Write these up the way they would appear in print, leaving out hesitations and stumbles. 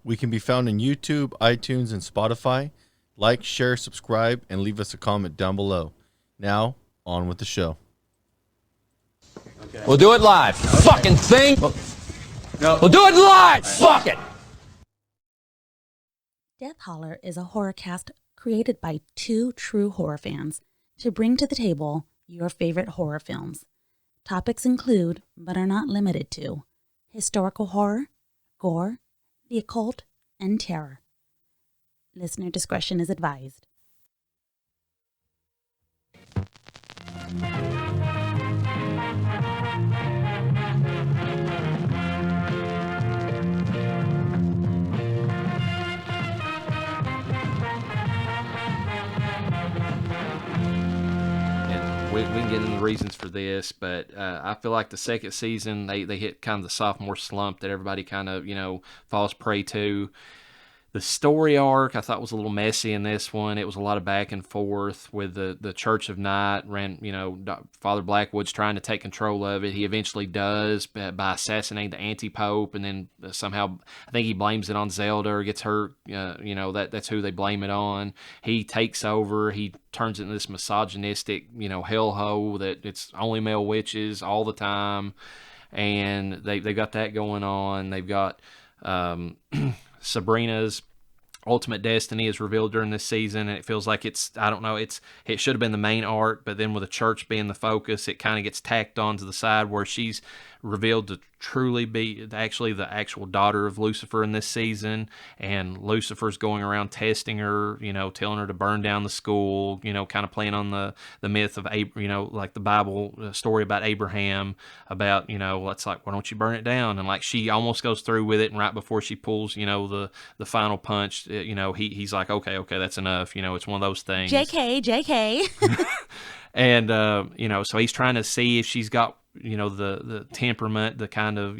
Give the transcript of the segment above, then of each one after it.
We can be found on YouTube, iTunes, and Spotify. Like, share, subscribe, and leave us a comment down below. Now, on with the show. Okay. We'll do it live. Fucking thing. No. We'll do it live. Fuck it. Death Holler is a horror cast created by two true horror fans to bring to the table your favorite horror films. Topics include, but are not limited to, historical horror, gore, the occult, and terror. Listener discretion is advised. We can get into the reasons for this, but I feel like the second season, they hit kind of the sophomore slump that everybody kind of, falls prey to. The story arc, I thought, was a little messy in this one. It was a lot of back and forth with the Church of Night. Father Blackwood's trying to take control of it. He eventually does by assassinating the anti-pope, and then somehow I think he blames it on Zelda or gets hurt. That's who they blame it on. He takes over. He turns into this misogynistic, hellhole that it's only male witches all the time, and they've got that going on. They've got Sabrina's ultimate destiny is revealed during this season, and it feels like it should have been the main arc, but then with the church being the focus, it kind of gets tacked on to the side where she's revealed to truly be actually the actual daughter of Lucifer in this season, and Lucifer's going around testing her, telling her to burn down the school, kind of playing on the myth of, like the Bible story about Abraham, about, it's like, why don't you burn it down? And like she almost goes through with it, and right before she pulls, the final punch, he's like, okay, that's enough. It's one of those things. JK. And, so he's trying to see if she's got, the temperament, the kind of,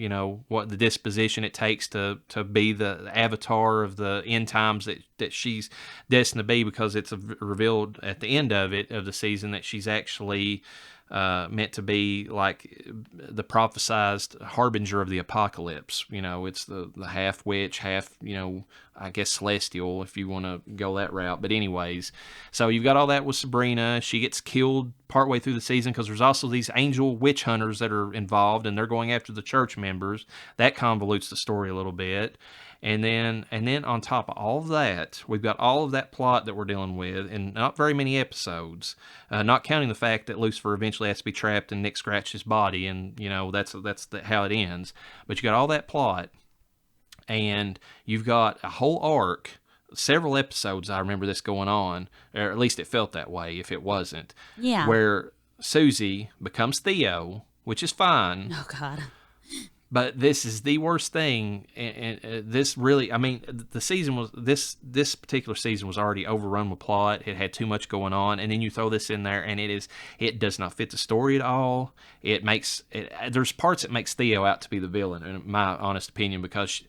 what the disposition it takes to be the avatar of the end times that she's destined to be, because it's revealed at the end of the season that she's actually meant to be like the prophesized harbinger of the apocalypse. It's the half witch, half, I guess celestial, if you want to go that route. But anyways, so you've got all that with Sabrina. She gets killed partway through the season because there's also these angel witch hunters that are involved, and they're going after the church members. That convolutes the story a little bit. And then on top of all of that, we've got all of that plot that we're dealing with in not very many episodes, not counting the fact that Lucifer eventually has to be trapped in Nick Scratch's body, and, that's how it ends. But you got all that plot, and you've got a whole arc, several episodes, I remember this going on, or at least it felt that way if it wasn't. Yeah. Where Susie becomes Theo, which is fine. Oh, God. But this is the worst thing, and this really, the season was, this particular season was already overrun with plot. It had too much going on, and then you throw this in there, and it does not fit the story at all. There's parts that makes Theo out to be the villain, in my honest opinion, because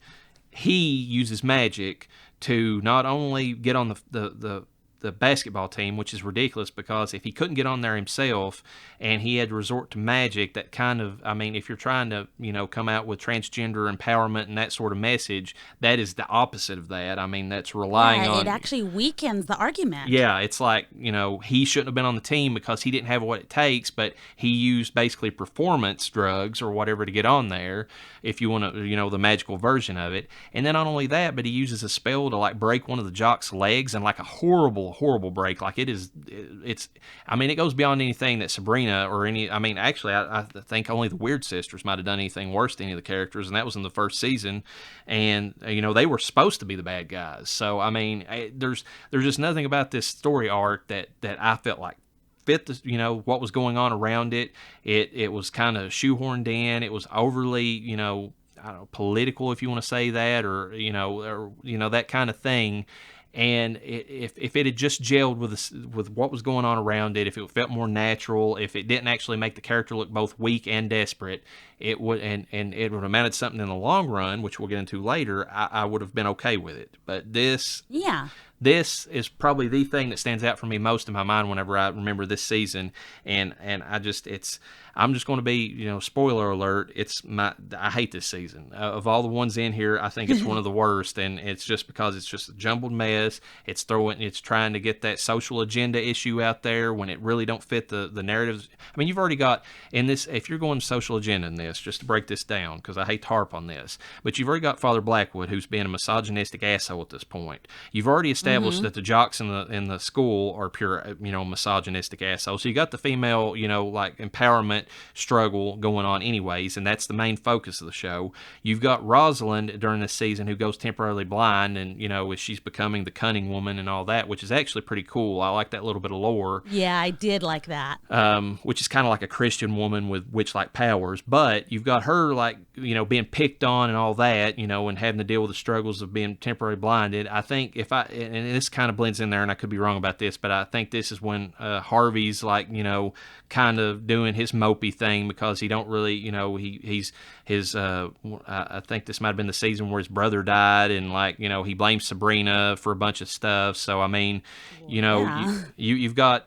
he uses magic to not only get on the basketball team, which is ridiculous, because if he couldn't get on there himself and he had to resort to magic, that kind of, if you're trying to, come out with transgender empowerment and that sort of message, that is the opposite of that. That's relying on... it actually weakens the argument. Yeah, it's like, he shouldn't have been on the team because he didn't have what it takes, but he used basically performance drugs or whatever to get on there, if you want to, the magical version of it. And then not only that, but he uses a spell to like break one of the jock's legs, and like a horrible break. Like it goes beyond anything that Sabrina or actually I think only the Weird Sisters might have done anything worse to any of the characters, and that was in the first season, and they were supposed to be the bad guys. So there's just nothing about this story arc that I felt like fit the, what was going on around it. It was kind of shoehorned in. It was overly, I don't know, political, if you want to say that, or that kind of thing. And if it had just gelled with what was going on around it, if it felt more natural, if it didn't actually make the character look both weak and desperate, it would and it would have amounted to something in the long run, which we'll get into later. I would have been okay with it. But this this is probably the thing that stands out for me most in my mind whenever I remember this season. And I'm just going to be, spoiler alert. I hate this season. Of all the ones in here, I think it's one of the worst. And it's just because it's just a jumbled mess. It's trying to get that social agenda issue out there when it really don't fit the narratives. I mean, you've already got in this, if you're going social agenda in this, just to break this down, because I hate to harp on this, but you've already got Father Blackwood, who's being a misogynistic asshole at this point. You've already established that the jocks in the school are pure, misogynistic assholes. So you got the female, like empowerment struggle going on anyways, and that's the main focus of the show. You've got Rosalind during this season who goes temporarily blind, and, as she's becoming the cunning woman and all that, which is actually pretty cool. I like that little bit of lore. Yeah, I did like that. Which is kind of like a Christian woman with witch-like powers, but you've got her, like, being picked on and all that, and having to deal with the struggles of being temporarily blinded. I think and this kind of blends in there, and I could be wrong about this, but I think this is when Harvey's, like, kind of doing his mopey thing, because he don't really, I think this might have been the season where his brother died, and, like, he blames Sabrina for a bunch of stuff. So, I mean, you've got,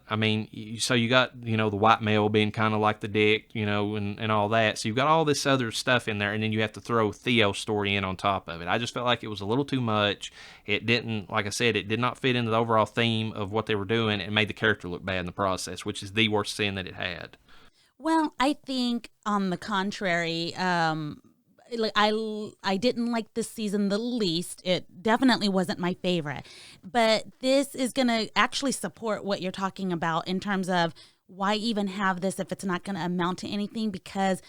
so you got, the white male being kind of like the dick, and all that. So you've got all this other stuff in there, and then you have to throw Theo's story in on top of it. I just felt like it was a little too much. It didn't, like I said, it did not fit into the overall theme of what they were doing. It made the character look bad in the process, which is the worst sin that it had. Well, I think on the contrary, I didn't like this season the least. It definitely wasn't my favorite. But this is going to actually support what you're talking about in terms of why even have this if it's not going to amount to anything, because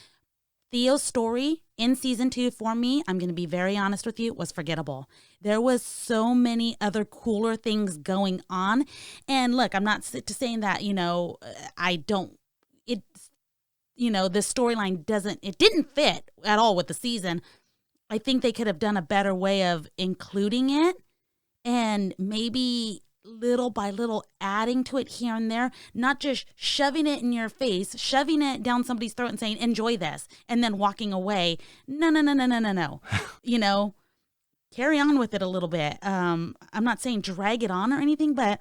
Theo's story in season 2 for me, I'm going to be very honest with you, was forgettable. There was so many other cooler things going on. And look, I'm not saying that, I don't, the storyline didn't fit at all with the season. I think they could have done a better way of including it and maybe little by little adding to it here and there, not just shoving it in your face, shoving it down somebody's throat and saying, enjoy this, and then walking away. No. Carry on with it a little bit. I'm not saying drag it on or anything, but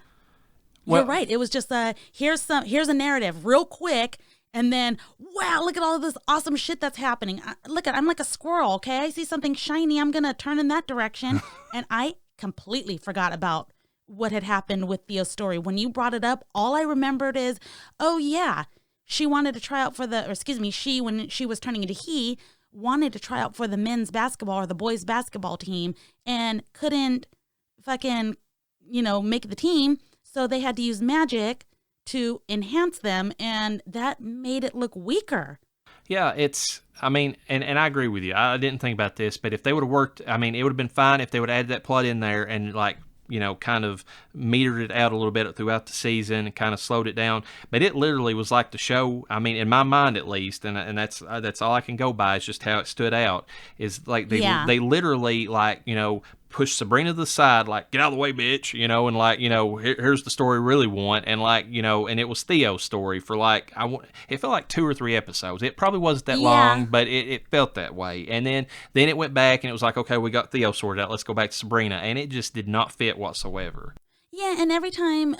you're right. It was just here's a narrative real quick. And then, wow, look at all of this awesome shit that's happening. I'm like a squirrel, okay? I see something shiny, I'm going to turn in that direction. And I completely forgot about what had happened with Theo's story. When you brought it up, all I remembered is, oh, yeah, she wanted to try out for when she was turning into he, wanted to try out for the men's basketball or the boys' basketball team and couldn't fucking, make the team. So they had to use magic to enhance them, and that made it look weaker. Yeah, and I agree with you. I didn't think about this, but if they would have worked, it would have been fine if they would have added that plot in there and, like, kind of metered it out a little bit throughout the season and kind of slowed it down. But it literally was like the show, in my mind at least, and that's all I can go by, is just how it stood out. Is like they literally, like, push Sabrina to the side, like, get out of the way, bitch, and, like, here's the story we really want, and, like, and it was Theo's story for, like, it felt like 2 or 3 episodes. It probably wasn't that long, but it felt that way. And then it went back, and it was like, okay, we got Theo sorted out, let's go back to Sabrina, and it just did not fit whatsoever. Yeah, and every time,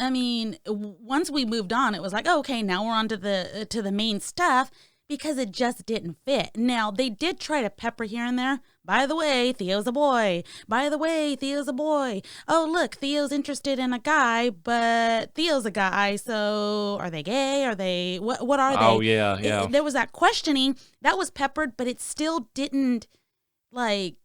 once we moved on, it was like, oh, okay, now we're on to the main stuff, because it just didn't fit. Now, they did try to pepper here and there. By the way, Theo's a boy. By the way, Theo's a boy. Oh, look, Theo's interested in a guy, but Theo's a guy. So are they gay? Are they, what are they? Oh, yeah. There was that questioning that was peppered, but it still didn't, like,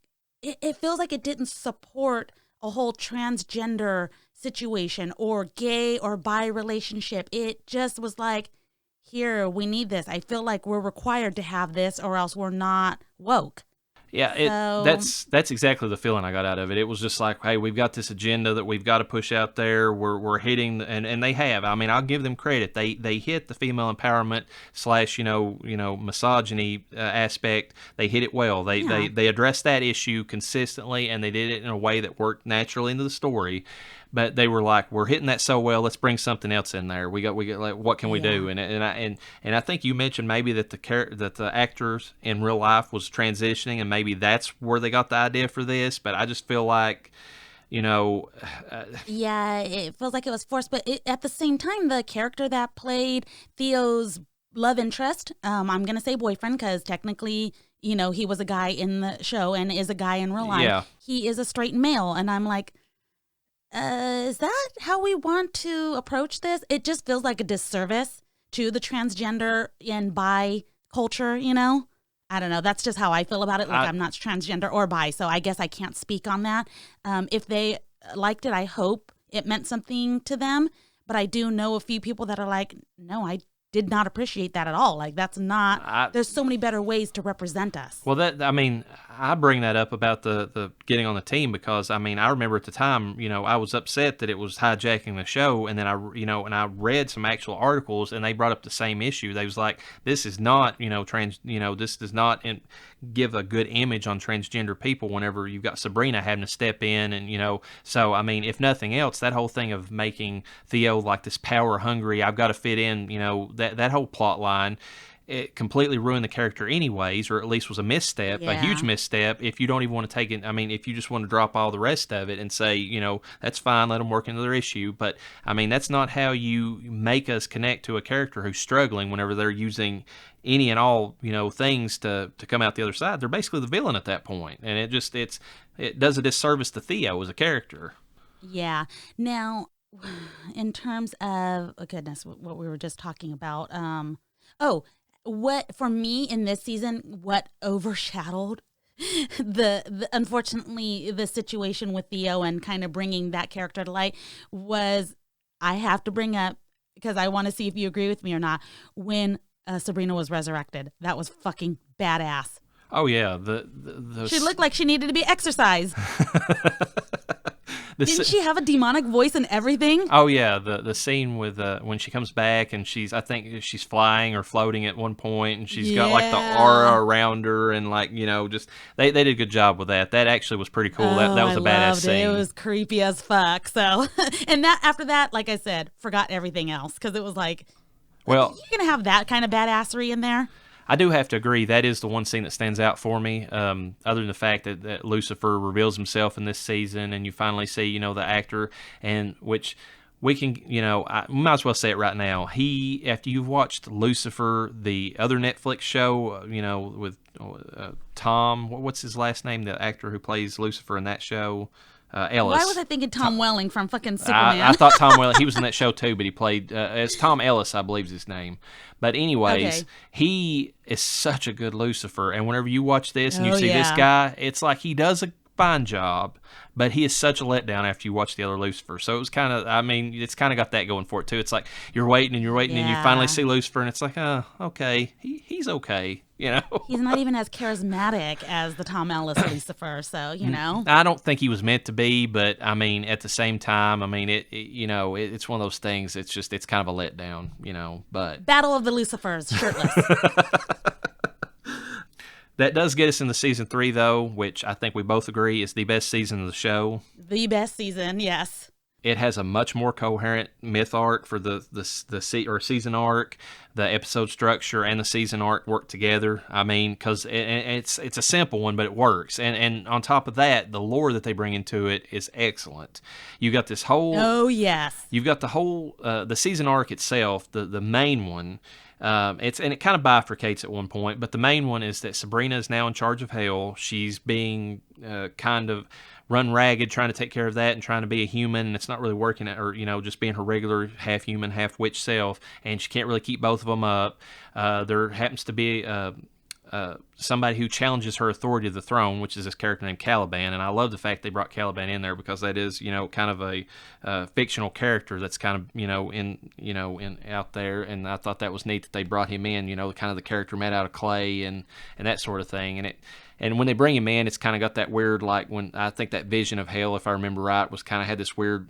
it feels like it didn't support a whole transgender situation or gay or bi relationship. It just was like, here, we need this. I feel like we're required to have this or else we're not woke. Yeah, that's exactly the feeling I got out of it. It was just like, hey, we've got this agenda that we've got to push out there. We're hitting, and they have. I'll give them credit. They hit the female empowerment / misogyny aspect. They hit it well. They addressed that issue consistently, and they did it in a way that worked naturally into the story. But they were like, we're hitting that so well. Let's bring something else in there. We got like, what can we do? And I think you mentioned maybe that the actors in real life was transitioning, and maybe that's where they got the idea for this. But I just feel like Yeah, it feels like it was forced, but at the same time, the character that played Theo's love interest, I'm going to say boyfriend because technically, he was a guy in the show and is a guy in real life. Yeah. He is a straight male. And I'm like, is that how we want to approach this? It just feels like a disservice to the transgender and bi culture, I don't know. That's just how I feel about it. Like, I'm not transgender or bi, so I guess I can't speak on that. If they liked it, I hope it meant something to them. But I do know a few people that are like, no, I did not appreciate that at all. Like, that's not, there's so many better ways to represent us. Well, I bring that up about the getting on the team because, I remember at the time, I was upset that it was hijacking the show. And then I read some actual articles and they brought up the same issue. They was like, this is not, this does not give a good image on transgender people whenever you've got Sabrina having to step in. And, so, if nothing else, that whole thing of making Theo like this power hungry, I've got to fit in, that whole plot line, it completely ruined the character anyways, or at least was a misstep, a huge misstep, if you don't even want to take it. If you just want to drop all the rest of it and say, that's fine, let them work into their issue. But, that's not how you make us connect to a character who's struggling whenever they're using any and all, things to come out the other side. They're basically the villain at that point. And it does a disservice to Theo as a character. Yeah. Now, in terms of, goodness, what we were just talking about, what for me in this season, what overshadowed the unfortunately the situation with Theo and kind of bringing that character to light was, I have to bring up, because I want to see if you agree with me or not, when Sabrina was resurrected. That was fucking badass. Oh yeah, she looked like she needed to be exercised. Didn't she have a demonic voice and everything? Oh yeah, the scene with when she comes back and I think she's flying or floating at one point, and she's got like the aura around her, and like just they did a good job with that. That actually was pretty cool. That was a badass scene. It was creepy as fuck. So, and that after that, like I said, forgot everything else because it was like, well, you're gonna have that kind of badassery in there. I do have to agree. That is the one scene that stands out for me, other than the fact that Lucifer reveals himself in this season, and you finally see, the actor, and which we can, I might as well say it right now. After you've watched Lucifer, the other Netflix show, with Tom, what's his last name? The actor who plays Lucifer in that show. Ellis. Why was I thinking Tom Welling from fucking Superman? I thought Tom Welling, he was in that show too, but he played, it's Tom Ellis, I believe is his name. But anyways, he is such a good Lucifer. And whenever you watch this and you see this guy, it's like he does a fine job, but he is such a letdown after you watch the other Lucifer. So it was kind of, it's kind of got that going for it too. It's like you're waiting and you finally see Lucifer and it's like, oh, okay, he's okay. He's not even as charismatic as the Tom Ellis Lucifer, so I don't think he was meant to be, but at the same time, it's one of those things. It's kind of a letdown, But Battle of the Lucifers, shirtless. That does get us into season 3, though, which I think we both agree is the best season of the show. The best season, yes. It has a much more coherent myth arc for the season arc. The episode structure and the season arc work together. Because it's a simple one, but it works. And on top of that, the lore that they bring into it is excellent. You got this whole. Oh yes. You've got the whole the season arc itself, the main one. And it kind of bifurcates at one point, but the main one is that Sabrina is now in charge of hell. She's being kind of run ragged, trying to take care of that and trying to be a human, and it's not really working, or just being her regular half human, half witch self, and she can't really keep both of them up. There happens to be somebody who challenges her authority of the throne, which is this character named Caliban, and I love the fact they brought Caliban in there because that is, kind of a fictional character that's kind of, in out there, and I thought that was neat that they brought him in, kind of the character made out of clay and that sort of thing, and when they bring him in, it's kind of got that weird, like when I think that vision of hell, if I remember right, was kind of had this weird,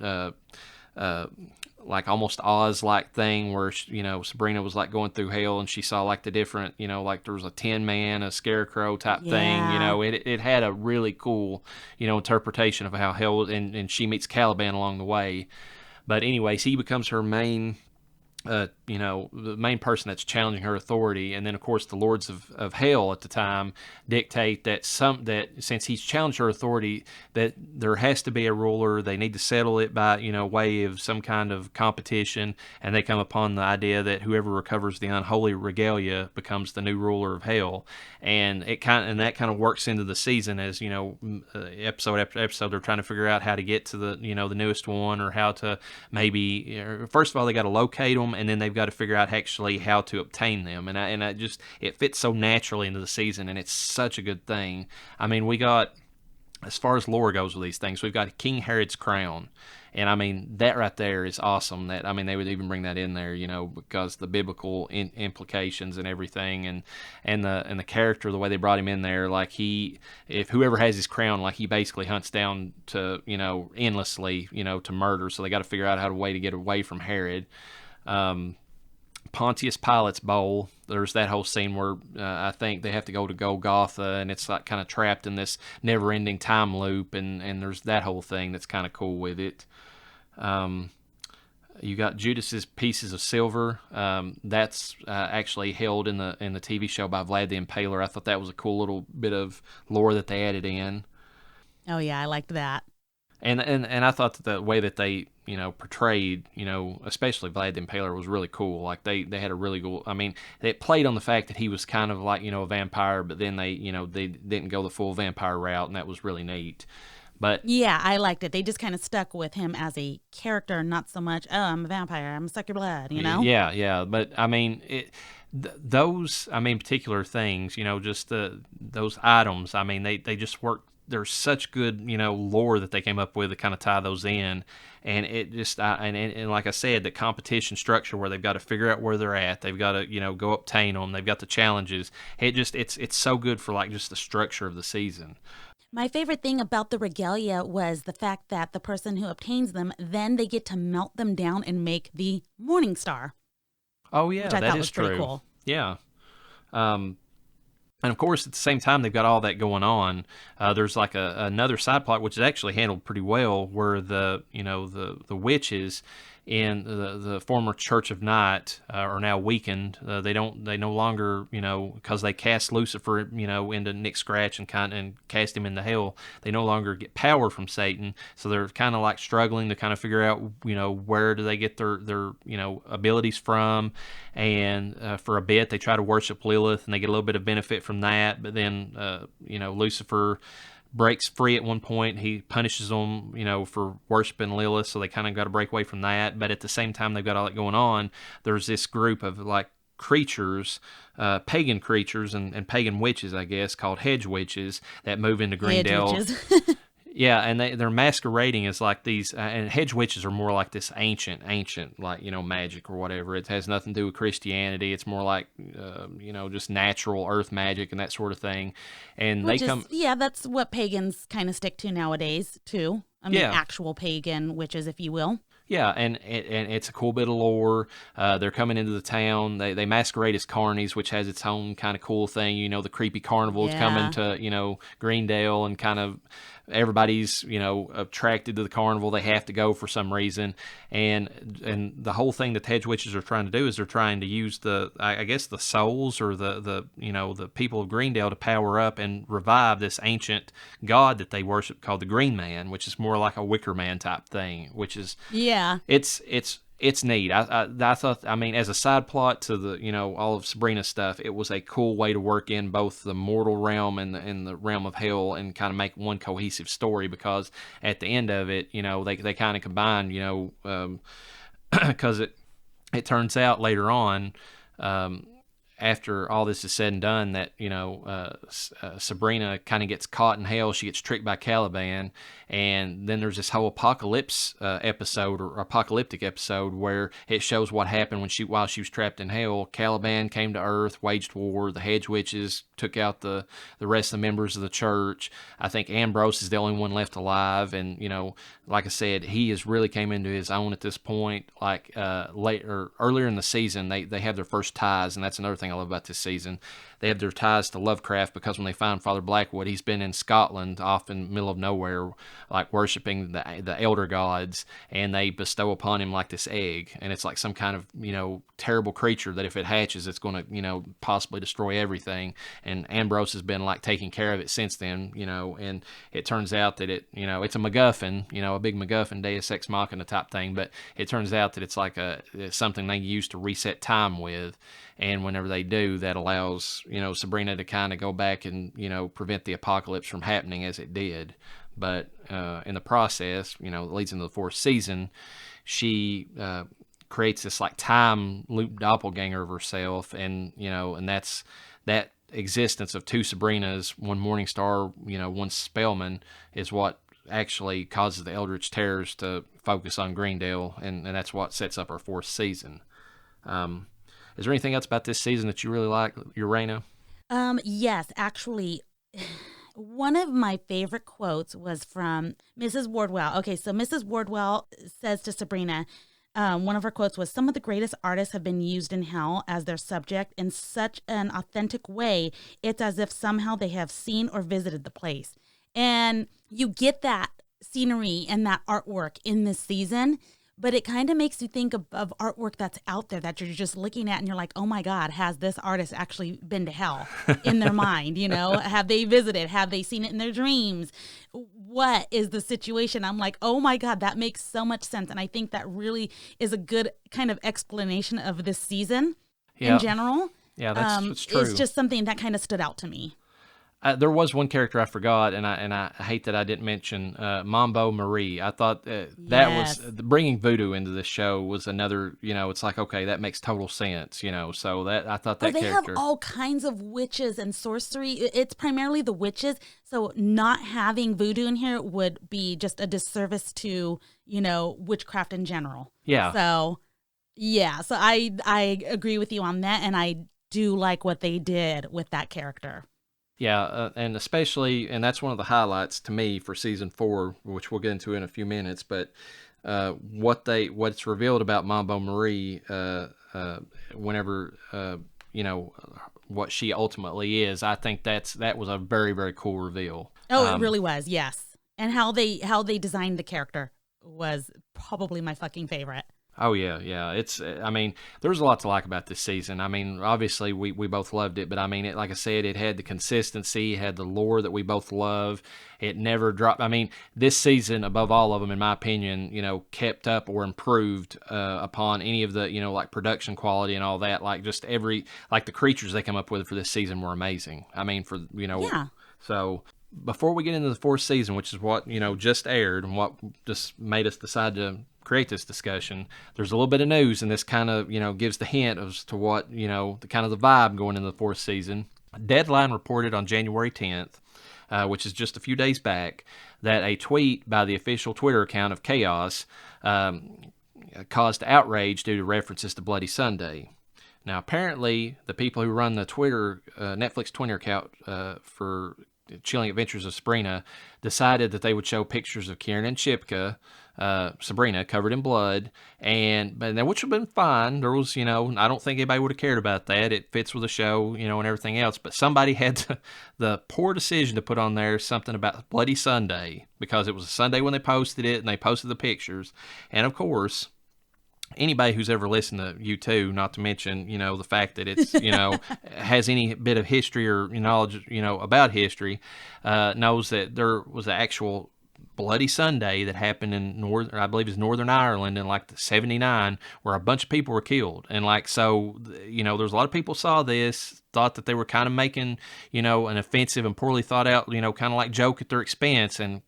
like almost Oz-like thing where, Sabrina was like going through hell and she saw like the different, like there was a Tin Man, a Scarecrow type thing, it had a really cool, interpretation of how hell, and she meets Caliban along the way. But anyways, he becomes her main the main person that's challenging her authority, and then of course the lords of hell at the time dictate that since he's challenged her authority, that there has to be a ruler. They need to settle it by way of some kind of competition, and they come upon the idea that whoever recovers the unholy regalia becomes the new ruler of hell, and that kind of works into the season as episode after episode they're trying to figure out how to get to the the newest one, or how to maybe first of all they got to locate them, and then they've got to figure out actually how to obtain them. And I just, it fits so naturally into the season, and it's such a good thing. I mean, we got, as far as lore goes with these things, we've got King Herod's crown. And I mean, that right there is awesome. That, I mean, they would even bring that in there, because the biblical implications and everything, and the character, the way they brought him in there, like if whoever has his crown, like he basically hunts down to, endlessly, to murder. So they got to figure out how to get away from Herod. Pontius Pilate's bowl. There's that whole scene where I think they have to go to Golgotha, and it's like kind of trapped in this never-ending time loop, and there's that whole thing that's kind of cool with it. You got Judas's pieces of silver. That's actually held in the TV show by Vlad the Impaler. I thought that was a cool little bit of lore that they added in. Oh yeah, I liked that. And I thought that the way that they portrayed, especially Vlad the Impaler, was really cool. Like they had a really cool, I mean, they played on the fact that he was kind of like, a vampire, but then they didn't go the full vampire route, and that was really neat. But yeah, I liked it. They just kind of stuck with him as a character, not so much, oh, I'm a vampire, I'm gonna suck your blood, Yeah. But I mean, those particular things, just those items, I mean, they just work. There's such good, lore that they came up with to kind of tie those in. And it just, and like I said, the competition structure where they've got to figure out where they're at. They've got to, go obtain them. They've got the challenges. It's so good for like just the structure of the season. My favorite thing about the regalia was the fact that the person who obtains them, then they get to melt them down and make the Morning Star. Oh yeah, which I that thought is was pretty true. cool. Yeah. And of course, at the same time, they've got all that going on. There's like another side plot, which is actually handled pretty well, where the witches in the former Church of Night are now weakened. They no longer, because they cast Lucifer, into Nick Scratch and cast him into hell. They no longer get power from Satan, so they're kind of like struggling to kind of figure out, where do they get their abilities from. And for a bit, they try to worship Lilith, and they get a little bit of benefit from that. But then, Lucifer breaks free at one point. He punishes them, for worshiping Lilith, so they kind of got to break away from that. But at the same time, they've got all that going on. There's this group of like creatures, pagan creatures and pagan witches, I guess, called hedge witches that move into Greendale. Hedge witches. Yeah, and they're masquerading as like these, and hedge witches are more like this ancient, like, magic or whatever. It has nothing to do with Christianity. It's more like, just natural earth magic and that sort of thing. And yeah, that's what pagans kind of stick to nowadays, too. I mean, actual pagan witches, if you will. Yeah, and it's a cool bit of lore. They're coming into the town. They masquerade as carnies, which has its own kind of cool thing. The creepy carnival is coming to, Greendale, and kind of everybody's, attracted to the carnival. They have to go for some reason. And the whole thing that the hedge witches are trying to do is they're trying to use the souls or the people of Greendale to power up and revive this ancient god that they worship called the Green Man, which is more like a Wicker Man type thing, which is it's neat. I thought, as a side plot to the, all of Sabrina's stuff, it was a cool way to work in both the mortal realm and the realm of hell and kind of make one cohesive story, because at the end of it, they kind of combine, because it turns out later on, after all this is said and done, that Sabrina kind of gets caught in hell. She gets tricked by Caliban, and then there's this whole apocalypse episode, or apocalyptic episode, where it shows what happened while she was trapped in hell. Caliban came to Earth, waged war. The hedge witches took out the rest of the members of the church. I think Ambrose is the only one left alive, and like I said, he has really came into his own at this point. Like earlier in the season, they have their first ties, and that's another thing thing I love about this season. They have their ties to Lovecraft because when they find Father Blackwood, he's been in Scotland, off in the middle of nowhere, like worshiping the elder gods, and they bestow upon him like this egg, and it's like some kind of, terrible creature that if it hatches, it's going to, possibly destroy everything. And Ambrose has been like taking care of it since then, and it turns out that it's a MacGuffin, a big MacGuffin, Deus Ex Machina type thing, but it turns out that it's something they use to reset time with, and whenever they do, that allows, Sabrina to kind of go back and, prevent the apocalypse from happening as it did. But in the process, it leads into the 4th season, she creates this like time loop doppelganger of herself, and and that's that existence of 2 Sabrinas, one Morningstar, one Spellman, is what actually causes the Eldritch Terrors to focus on Greendale, and that's what sets up our 4th season. Is there anything else about this season that you really like, LlaReyna? Yes, actually, one of my favorite quotes was from Mrs. Wardwell. Okay, so Mrs. Wardwell says to Sabrina, one of her quotes was, "Some of the greatest artists have been used in hell as their subject in such an authentic way, it's as if somehow they have seen or visited the place." And you get that scenery and that artwork in this season, but it kind of makes you think of artwork that's out there that you're just looking at and you're like, oh my God, has this artist actually been to hell in their mind? Have they visited? Have they seen it in their dreams? What is the situation? I'm like, oh my God, that makes so much sense. And I think that really is a good kind of explanation of this season in general. Yeah, that's true. It's just something that kind of stood out to me. There was one character I forgot, and I hate that I didn't mention Mambo Marie. I thought that was bringing voodoo into the show was another. It's like, okay, that makes total sense. So that I thought that they character. Have all kinds of witches and sorcery. It's primarily the witches, so not having voodoo in here would be just a disservice to witchcraft in general. Yeah. So I agree with you on that, and I do like what they did with that character. Yeah, and especially, and that's one of the highlights to me for season 4, which we'll get into in a few minutes. But what's revealed about Mambo Marie, whenever what she ultimately is, I think that was a very, very cool reveal. Oh, it really was, yes. And how they designed the character was probably my fucking favorite. Oh, yeah. There's a lot to like about this season. Obviously, we both loved it, but like I said, it had the consistency, it had the lore that we both love. It never dropped. This season, above all of them, in my opinion, kept up or improved upon any of the, like production quality and all that. Like just the creatures they come up with for this season were amazing. Yeah. So before we get into the 4th season, which is what, just aired and what just made us decide to create this discussion, there's a little bit of news, and this kind of, gives the hint as to what, the kind of the vibe going into the 4th season. Deadline reported on January 10th, which is just a few days back, that a tweet by the official Twitter account of CAOS caused outrage due to references to Bloody Sunday. Now, apparently, the people who run the Netflix Twitter account for Chilling Adventures of Sabrina decided that they would show pictures of Kieran and Chipka, Sabrina, covered in blood, but which would have been fine. There was, I don't think anybody would have cared about that. It fits with the show, and everything else. But somebody had the poor decision to put on there something about Bloody Sunday, because it was a Sunday when they posted it, and they posted the pictures. And of course, anybody who's ever listened to U2, not to mention, the fact that it's, has any bit of history or knowledge, about history, knows that there was an actual Bloody Sunday that happened in Northern Ireland in like the 79, where a bunch of people were killed. And there's a lot of people saw this, thought that they were kind of making, an offensive and poorly thought out, kind of like joke at their expense. And,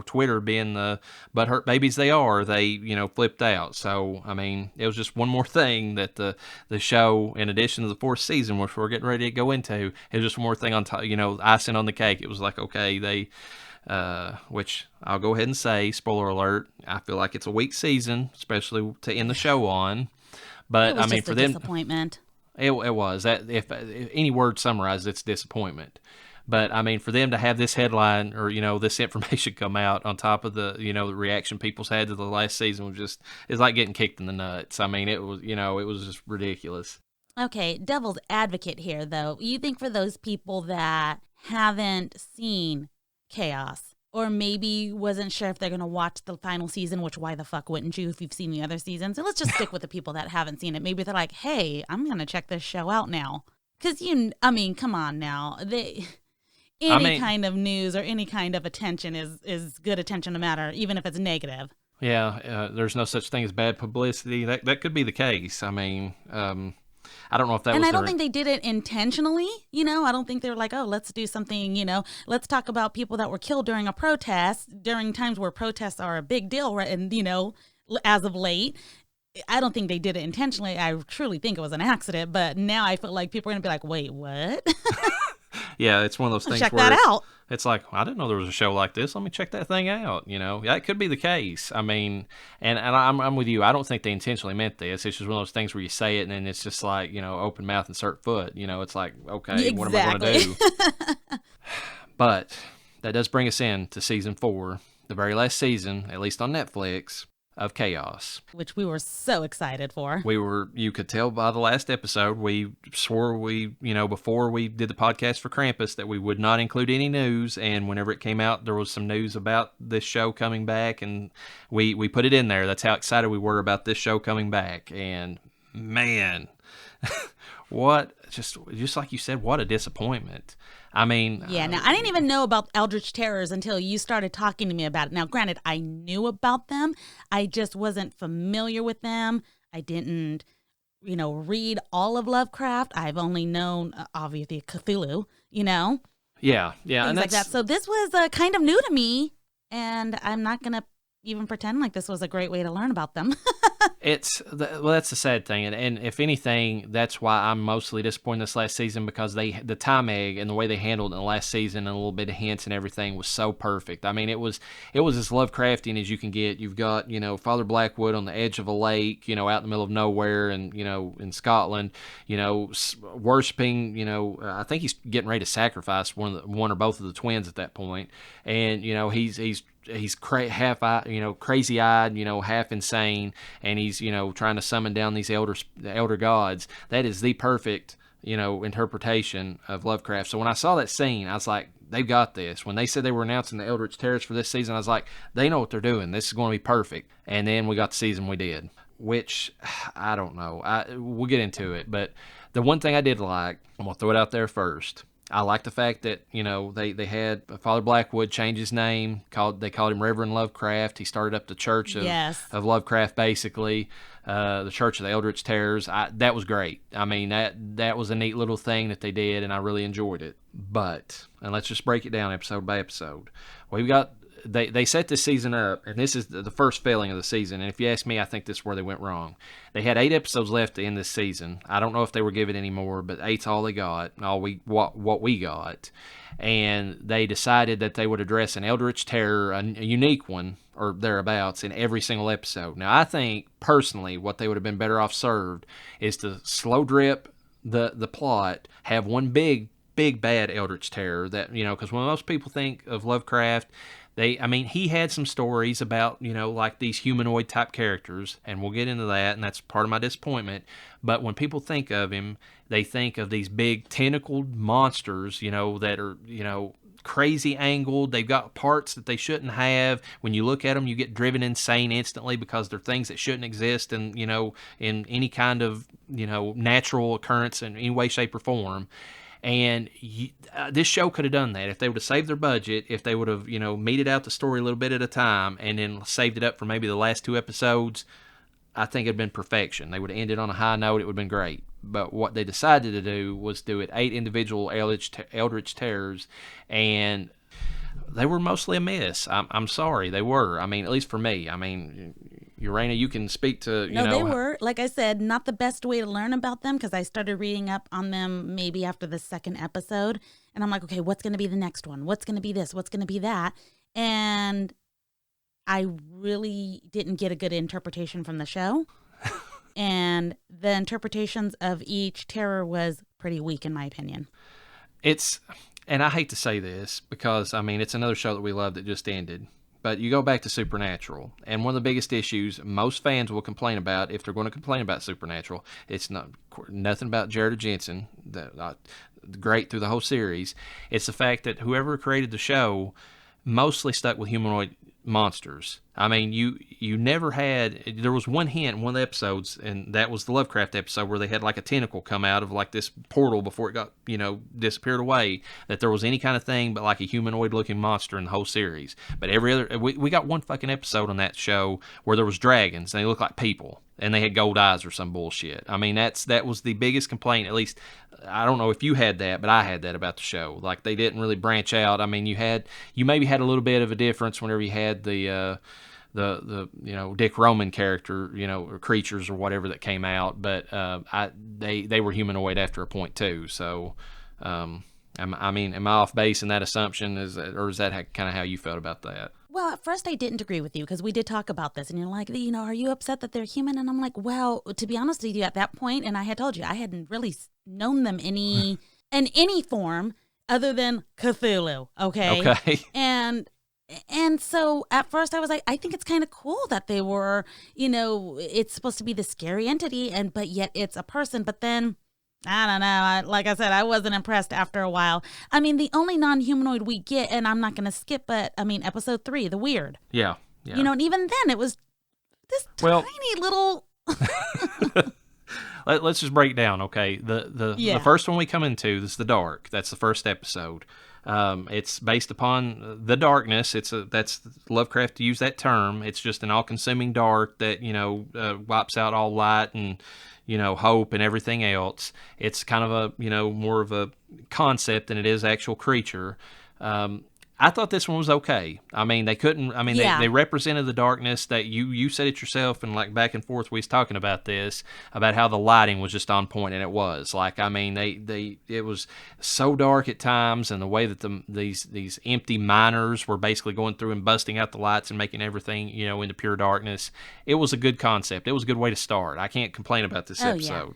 Twitter being the butthurt babies they are, they, flipped out. So, it was just one more thing that the show, in addition to the 4th season, which we're getting ready to go into, is just one more thing on top, icing on the cake. It was like, okay, they... which I'll go ahead and say, spoiler alert, I feel like it's a weak season, especially to end the show on. But it was just for a them, disappointment. It was that if any word summarizes, it's disappointment. But for them to have this headline or this information come out on top of the the reaction people's had to the last season was it's like getting kicked in the nuts. It was it was just ridiculous. Okay, devil's advocate here, though. You think for those people that haven't seen CAOS, or maybe wasn't sure if they're going to watch the final season, which why the fuck wouldn't you if you've seen the other seasons? So let's just stick with the people that haven't seen it. Maybe they're like, hey, I'm going to check this show out now. Because, come on now. Any kind of news or any kind of attention is good attention no matter, even if it's negative. Yeah, there's no such thing as bad publicity. That could be the case. I mean, I don't know if that and was. I don't think they did it intentionally. I don't think they were like, oh, let's do something. Let's talk about people that were killed during a protest during times where protests are a big deal, right? And as of late, I don't think they did it intentionally. I truly think it was an accident. But now I feel like people are gonna be like, wait, what? Yeah, it's one of those things. Check where that out. It's like, I didn't know there was a show like this. Let me check that thing out. Yeah, it could be the case. I mean, and I'm with you. I don't think they intentionally meant this. It's just one of those things where you say it and then it's just like, open mouth, insert foot. It's like, okay, Exactly. What am I going to do? But that does bring us in to season 4, the very last season, at least on Netflix, of CAOS. Which we were so excited for. You could tell by the last episode, we swore before we did the podcast for Krampus that we would not include any news. And whenever it came out, there was some news about this show coming back, and we put it in there. That's how excited we were about this show coming back. And man, just like you said, what a disappointment. I mean... Yeah, now, I didn't even know about Eldritch Terrors until you started talking to me about it. Now, granted, I knew about them. I just wasn't familiar with them. I didn't, read all of Lovecraft. I've only known, obviously, Cthulhu, Yeah. Things like that. So this was kind of new to me, and I'm not going to even pretend like this was a great way to learn about them. That's the sad thing, and if anything, that's why I'm mostly disappointed this last season, because the time egg and the way they handled it in the last season and a little bit of hints and everything was so perfect. I mean, it was as Lovecraftian as you can get. You've got Father Blackwood on the edge of a lake, out in the middle of nowhere, and in Scotland, worshiping. I think he's getting ready to sacrifice one or both of the twins at that point, and he's crazy-eyed, half insane, and he's trying to summon down these elder gods. That is the perfect interpretation of Lovecraft. So when I saw that scene, I was like, they've got this. When they said they were announcing the Eldritch Terrors for this season, I was like, they know what they're doing. This is going to be perfect. And then we got the season we did, which I don't know. We'll get into it, but the one thing I did like, I'm gonna throw it out there first. I like the fact that, they had Father Blackwood change his name. They called him Reverend Lovecraft. He started up the Church of Lovecraft, basically, the Church of the Eldritch Terrors. That was great. I mean, that was a neat little thing that they did, and I really enjoyed it. But, and let's just break it down episode by episode. We've got... They set this season up, and this is the first failing of the season, and if you ask me, I think this is where they went wrong. They had 8 episodes left to end this season. I don't know if they were given any more, but 8's all they got, what we got. And they decided that they would address an Eldritch Terror, a unique one, or thereabouts, in every single episode. Now, I think, personally, what they would have been better off served is to slow drip the plot, have one big bad Eldritch Terror that, because when most people think of Lovecraft, he had some stories about, like these humanoid type characters, and we'll get into that, and that's part of my disappointment. But when people think of him, they think of these big tentacled monsters, that are, crazy angled. They've got parts that they shouldn't have. When you look at them, you get driven insane instantly because they're things that shouldn't exist in, in any kind of, natural occurrence in any way, shape, or form. And this show could have done that if they would have saved their budget, if they would have, meted out the story a little bit at a time and then saved it up for maybe the last 2 episodes. I think it'd been perfection. They would have ended on a high note. It would have been great. But what they decided to do was do it 8 individual Eldritch Terrors, and they were mostly a miss. I'm sorry, they were. I mean, at least for me. I mean, LlaReyna, you can speak to, they were, like I said, not the best way to learn about them, because I started reading up on them maybe after the 2nd episode, and I'm like, okay, what's going to be the next one? What's going to be this? What's going to be that? And I really didn't get a good interpretation from the show. And the interpretations of each terror was pretty weak, in my opinion. And I hate to say this because, it's another show that we love that just ended. But you go back to Supernatural, and one of the biggest issues most fans will complain about, if they're going to complain about Supernatural, it's nothing about Jared Jensen, great through the whole series. It's the fact that whoever created the show mostly stuck with humanoid monsters. I mean, you never had. There was one hint in one of the episodes, and that was the Lovecraft episode where they had like a tentacle come out of like this portal before it got disappeared away. That there was any kind of thing but like a humanoid looking monster in the whole series. But every other, we got one fucking episode on that show where there was dragons and they looked like people and they had gold eyes or some bullshit. I mean, that was the biggest complaint. At least I don't know if you had that, but I had that about the show. Like they didn't really branch out. I mean, you maybe had a little bit of a difference whenever you had the Dick Roman character, or creatures or whatever that came out, but they were humanoid after a point too. So, am I off base in that assumption? Or is that kind of how you felt about that? Well, at first I didn't agree with you because we did talk about this, and you're like, are you upset that they're human? And I'm like, well, to be honest with you, at that point, and I had told you I hadn't really known them in any form other than Cthulhu. Okay. And so at first I was like, I think it's kind of cool that they were, it's supposed to be this scary entity, but yet it's a person. But then, I don't know. Like I said, I wasn't impressed after a while. I mean, the only non-humanoid we get, and I'm not going to skip, but I mean, episode 3, the weird. Yeah. And even then it was this tiny little. Let's just break down, okay? The first one we come into is the Dark. That's the first episode. It's based upon the darkness. That's Lovecraft to use that term. It's just an all-consuming dark that wipes out all light and hope and everything else. It's kind of a more of a concept than it is actual creature. I thought this one was okay. I mean, they couldn't. I mean, they represented the darkness that you said it yourself, and like back and forth, we was talking about this, about how the lighting was just on point, and it was. Like, I mean, it was so dark at times, and the way that these empty miners were basically going through and busting out the lights and making everything into pure darkness. It was a good concept. It was a good way to start. I can't complain about this episode. Yeah.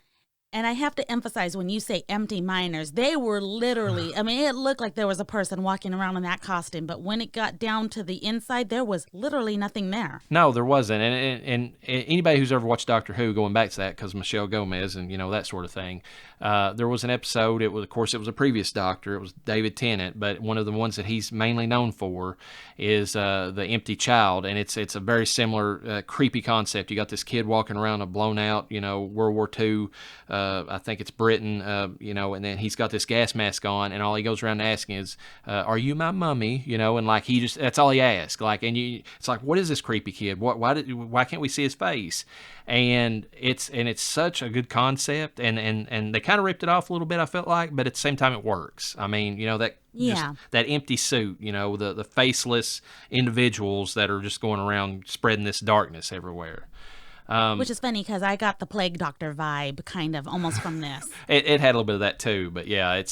And I have to emphasize, when you say empty miners, they were literally, I mean, it looked like there was a person walking around in that costume, but when it got down to the inside, there was literally nothing there. No, there wasn't. And anybody who's ever watched Doctor Who, going back to that, because Michelle Gomez and, that sort of thing, there was an episode, it was a previous Doctor, it was David Tennant, but one of the ones that he's mainly known for is the Empty Child, and it's a very similar creepy concept. You got this kid walking around a blown out, World War II, I think it's Britain, and then he's got this gas mask on, and all he goes around asking is, "Are you my mummy?" And like that's all he asks. Like, and it's like, what is this creepy kid? Why can't we see his face? And it's such a good concept, and they kind of ripped it off a little bit, I felt like, but at the same time it works. I mean, just that empty suit, the faceless individuals that are just going around spreading this darkness everywhere. Which is funny because I got the Plague Doctor vibe kind of almost from this. It had a little bit of that too, but yeah,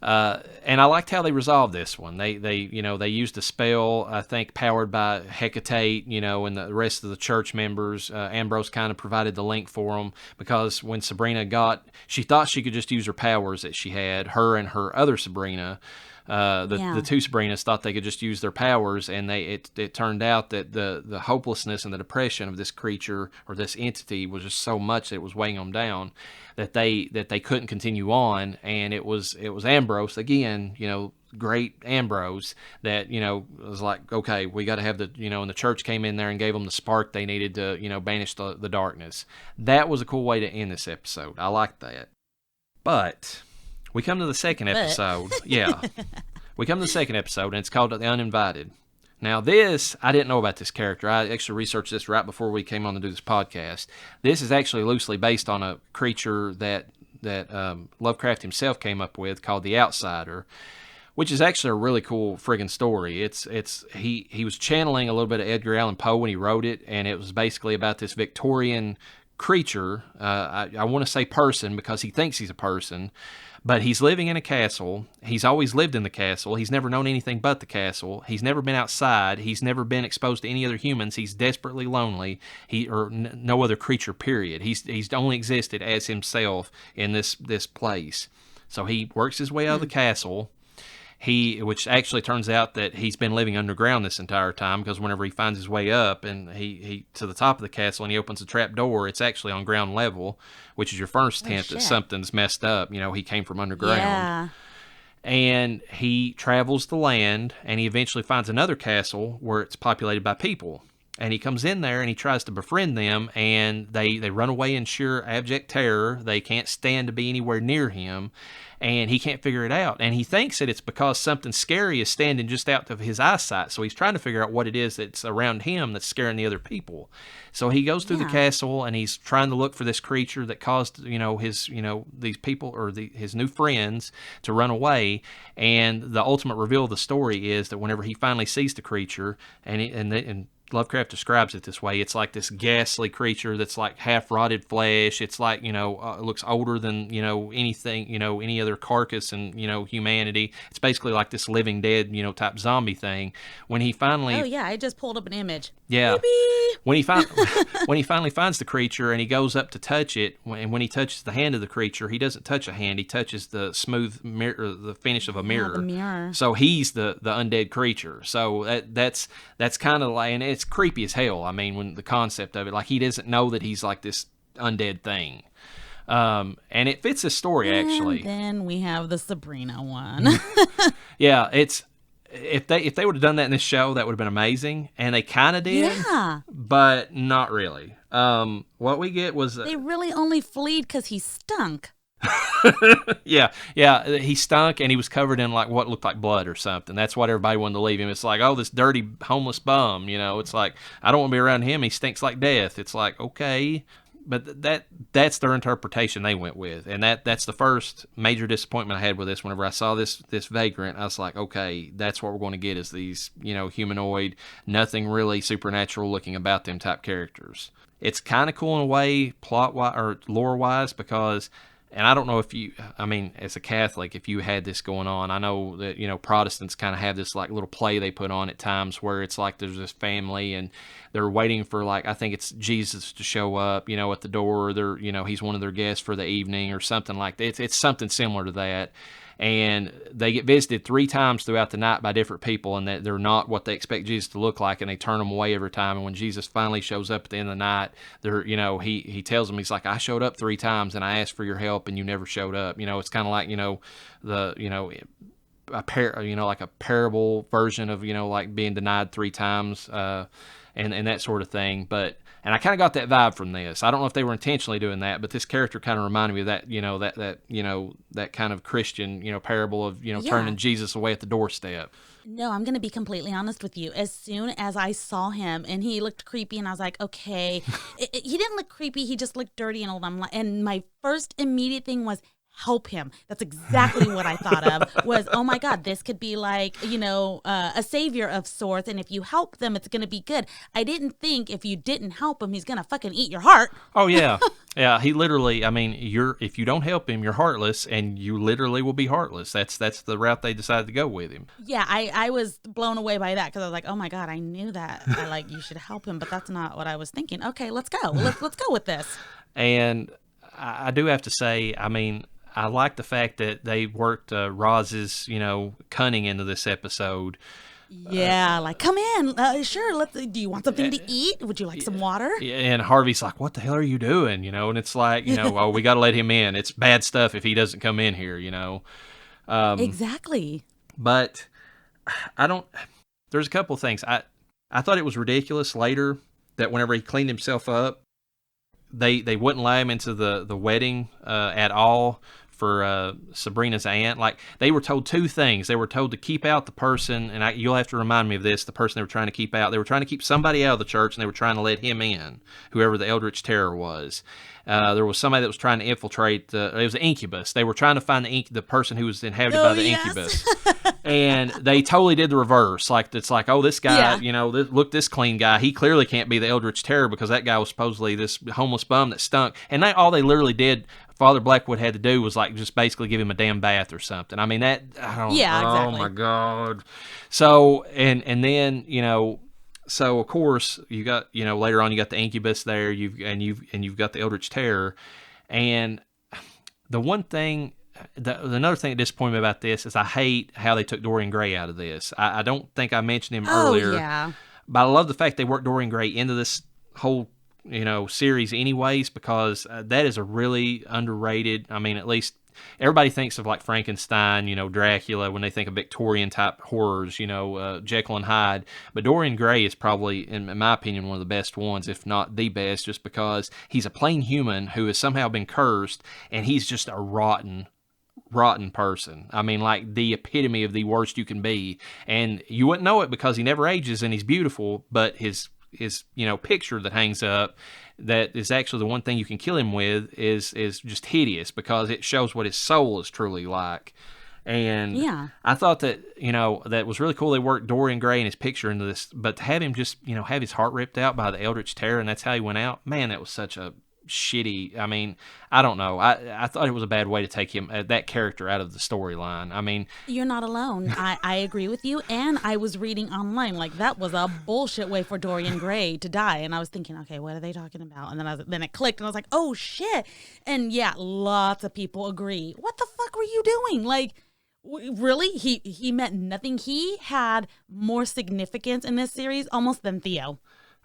and I liked how they resolved this one. They used a spell, I think, powered by Hecate, and the rest of the church members. Ambrose kind of provided the link for them, because when Sabrina she thought she could just use her powers that she had, her and her other Sabrina. The two Sabrinas thought they could just use their powers, and it turned out that the hopelessness and the depression of this creature or this entity was just so much that it was weighing them down that they couldn't continue on. And it was Ambrose again, great Ambrose, that was like, okay, we got to have and the church came in there and gave them the spark they needed to banish the darkness. That was a cool way to end this episode. I liked that. But we come to the second episode. Yeah. We come to the second episode, and it's called The Uninvited. Now, this, I didn't know about this character. I actually researched this right before we came on to do this podcast. This is actually loosely based on a creature that Lovecraft himself came up with called the Outsider, which is actually a really cool friggin' story. He was channeling a little bit of Edgar Allan Poe when he wrote it, and it was basically about this Victorian creature. I want to say person because he thinks he's a person. But he's living in a castle. He's always lived in the castle. He's never known anything but the castle. He's never been outside. He's never been exposed to any other humans. He's desperately lonely. No other creature, period. He's only existed as himself in this place. So he works his way out of the castle. which actually turns out that he's been living underground this entire time, because whenever he finds his way up and he to the top of the castle and he opens a trap door, it's actually on ground level, which is your first hint that something's messed up. He came from underground. Yeah. And he travels the land, and he eventually finds another castle where it's populated by people. And he comes in there and he tries to befriend them, and they run away in sheer abject terror. They can't stand to be anywhere near him, and he can't figure it out. And he thinks that it's because something scary is standing just out of his eyesight. So he's trying to figure out what it is that's around him that's scaring the other people. So he goes through the castle, and he's trying to look for this creature that caused, these people or his new friends to run away. And the ultimate reveal of the story is that whenever he finally sees the creature, and Lovecraft describes it this way, it's like this ghastly creature that's like half rotted flesh. It's like, it looks older than, anything, any other carcass in, humanity. It's basically like this Living Dead, type zombie thing. When he finally... Oh, yeah, I just pulled up an image. Yeah. Baby! When he finally finds the creature and he goes up to touch it, and when he touches the hand of the creature, he doesn't touch a hand. He touches the smooth mirror, the finish of a mirror. The mirror. So he's the undead creature. So that's kind of like, and it's creepy as hell. I mean, when the concept of it, like, he doesn't know that he's like this undead thing. And it fits the story, actually. And then we have the Sabrina one. Yeah, it's... If they would have done that in this show, that would have been amazing, and they kind of did, but not really. What we get was they really only fled because he stunk. yeah, he stunk, and he was covered in like what looked like blood or something. That's what everybody wanted to leave him. It's like, oh, this dirty homeless bum, It's like, I don't want to be around him. He stinks like death. It's like, okay. But that's their interpretation they went with, and that's the first major disappointment I had with this. Whenever I saw this vagrant, I was like, okay, that's what we're going to get, is these humanoid, nothing really supernatural looking about them type characters. It's kind of cool in a way, plot wise or lore wise, because. And I don't know if as a Catholic, if you had this going on, I know that, Protestants kind of have this like little play they put on at times where it's like there's this family and they're waiting for, like, I think it's Jesus to show up, at the door. They're, he's one of their guests for the evening or something like that. It's something similar to that. And they get visited 3 times throughout the night by different people, and that they're not what they expect Jesus to look like, and they turn them away every time. And when Jesus finally shows up at the end of the night, they're, he tells them, he's like, I showed up 3 times and I asked for your help and you never showed up. It's kind of like, like a parable version of, like being denied 3 times, and that sort of thing. And I kind of got that vibe from this. I don't know if they were intentionally doing that, but this character kind of reminded me of that, that kind of Christian, parable of, turning Jesus away at the doorstep. No, I'm going to be completely honest with you. As soon as I saw him and he looked creepy, and I was like, okay, he didn't look creepy. He just looked dirty and old. And my first immediate thing was, help him. That's exactly what I thought of, was, oh my God, this could be like, a savior of sorts. And if you help them, it's going to be good. I didn't think if you didn't help him, he's going to fucking eat your heart. Oh, yeah. Yeah, he literally, if you don't help him, you're heartless, and you literally will be heartless. That's the route they decided to go with him. Yeah, I was blown away by that, because I was like, oh my God, I knew that. You should help him, but that's not what I was thinking. Okay, let's go. Let's go with this. And I do have to say, I like the fact that they worked Roz's, cunning into this episode. Yeah, come in. Sure, do you want something to eat? Would you like some water? And Harvey's like, what the hell are you doing? And it's like, oh, we got to let him in. It's bad stuff if he doesn't come in here, Exactly. But there's a couple of things. I thought it was ridiculous later that whenever he cleaned himself up, they wouldn't allow him into the wedding at all for Sabrina's aunt. Like, they were told 2 things. They were told to keep out the person, and you'll have to remind me of this, the person they were trying to keep out. They were trying to keep somebody out of the church, and they were trying to let him in, whoever the Eldritch Terror was. There was somebody that was trying to infiltrate it was an incubus. They were trying to find the person who was inhabited by the incubus. And they totally did the reverse. Like, it's like, oh, this guy, look, this clean guy, he clearly can't be the Eldritch Terror, because that guy was supposedly this homeless bum that stunk. And all they literally did, Father Blackwood had to do, was like just basically give him a damn bath or something. Exactly. Oh my God. So, and then, so of course you got, later on you got the incubus there, you've got the Eldritch Terror. And the one thing another thing that disappointed me about this is I hate how they took Dorian Gray out of this. I don't think I mentioned him Oh, earlier, yeah. but I love the fact they worked Dorian Gray into this whole series anyways, because that is a really underrated. I mean, at least everybody thinks of like Frankenstein, Dracula, when they think of Victorian type horrors, Jekyll and Hyde. But Dorian Gray is probably, in my opinion, one of the best ones, if not the best, just because he's a plain human who has somehow been cursed, and he's just a rotten person. I mean, like the epitome of the worst you can be. And you wouldn't know it because he never ages and he's beautiful, but his picture that hangs up that is actually the one thing you can kill him with is just hideous, because it shows what his soul is truly like. And Yeah. I thought that, that was really cool. They worked Dorian Gray and his picture into this, but to have him just, have his heart ripped out by the Eldritch Terror, and that's how he went out, man, that was such a shitty. I mean, I don't know. I thought it was a bad way to take him, that character, out of the storyline. I mean, You're not alone. I agree with you. And I was reading online, like, that was a bullshit way for Dorian Gray to die. And I was thinking, okay, what are they talking about? And then it clicked, and I was like, oh shit. And yeah, lots of people agree. What the fuck were you doing? Like, really? He meant nothing. He had more significance in this series almost than Theo.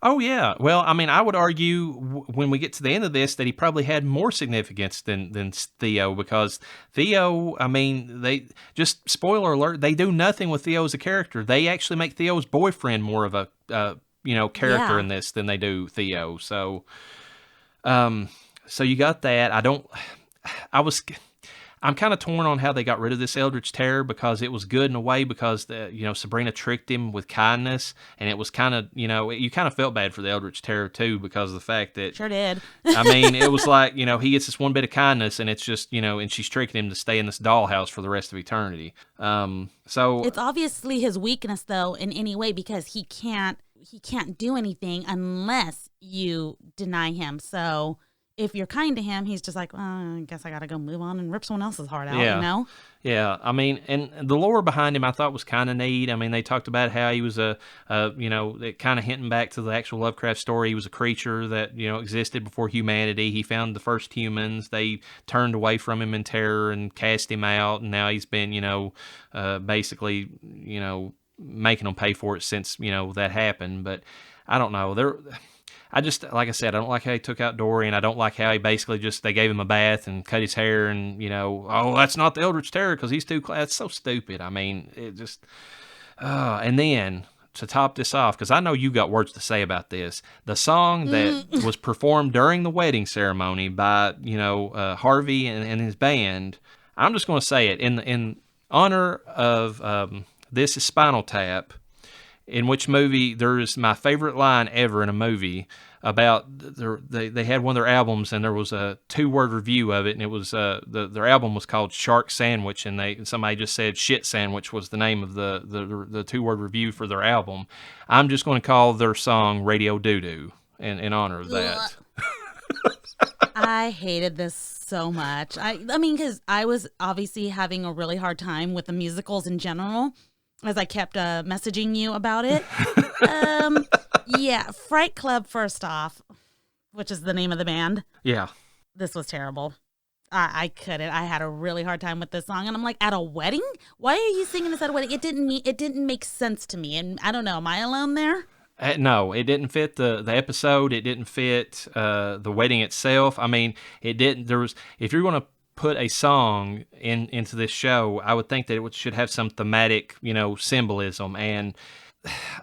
oh yeah. Well, I mean, I would argue when we get to the end of this that he probably had more significance than Theo, because Theo, I mean, they just, spoiler alert, they do nothing with Theo as a character. They actually make Theo's boyfriend more of a character in this than they do Theo. So you got that. I'm kind of torn on how they got rid of this Eldritch Terror, because it was good in a way, because Sabrina tricked him with kindness, and it was kind of, you kind of felt bad for the Eldritch Terror too, because of the fact that, Sure did. I mean, it was like, he gets this one bit of kindness, and it's just, and she's tricking him to stay in this dollhouse for the rest of eternity. So It's obviously his weakness, though, in any way, because he can't do anything unless you deny him. So if you're kind to him, he's just like, well, I guess I got to go move on and rip someone else's heart out, Yeah. Yeah, I mean, and the lore behind him I thought was kind of neat. I mean, they talked about how he was it kind of hinting back to the actual Lovecraft story. He was a creature that, existed before humanity. He found the first humans. They turned away from him in terror and cast him out, and now he's been, basically, making them pay for it since, that happened. But I don't know. I just, like I said, I don't like how he took out Dorian. I don't like how he basically they gave him a bath and cut his hair, and, oh, that's not the Eldritch Terror because he's too class. It's so stupid. I mean, it just, and then to top this off, because I know you got words to say about this, the song that was performed during the wedding ceremony by, Harvey and his band, I'm just going to say it, in honor of This Is Spinal Tap, in which movie there's my favorite line ever in a movie about they had one of their albums, and there was a 2-word review of it, and it was their album was called Shark Sandwich, and somebody just said Shit Sandwich was the name of the 2-word review for their album. I'm just going to call their song Radio Doo Doo in honor of that. I hated this so much. I mean, because I was obviously having a really hard time with the musicals in general, as I kept messaging you about it. Yeah, Fright Club, first off, which is the name of the band. Yeah. This was terrible. I couldn't. I had a really hard time with this song, and I'm like, at a wedding? Why are you singing this at a wedding? It didn't make sense to me, and I don't know. Am I alone there? No, it didn't fit the episode. It didn't fit the wedding itself. I mean, it didn't. If you're going to put a song into this show, I would think that it should have some thematic, symbolism. And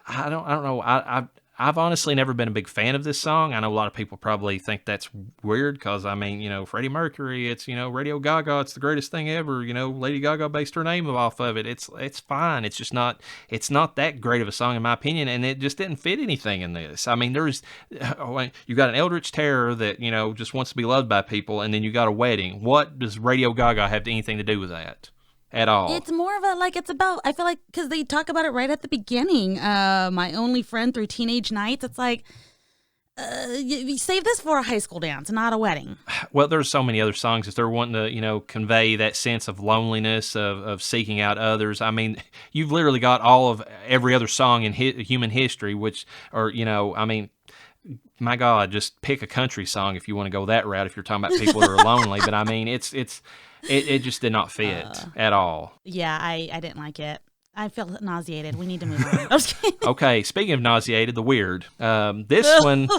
I don't know. I've honestly never been a big fan of this song. I know a lot of people probably think that's weird because, I mean, Freddie Mercury, it's, Radio Gaga, it's the greatest thing ever. Lady Gaga based her name off of it. It's fine. It's just not that great of a song in my opinion, and it just didn't fit anything in this. I mean, you got an Eldritch Terror that, just wants to be loved by people, and then you got a wedding. What does Radio Gaga have anything to do with that? At all. It's more of it's about, I feel like, because they talk about it right at the beginning. My only friend through teenage nights. It's like, you save this for a high school dance, not a wedding. Well, there's so many other songs if they're wanting to, convey that sense of loneliness, of seeking out others. I mean, you've literally got all of every other song in human history, my God, just pick a country song if you want to go that route. If you're talking about people that are lonely, but I mean, it just did not fit at all. Yeah, I didn't like it. I feel nauseated. We need to move on. I was kidding. Okay, speaking of nauseated, the weird. This one.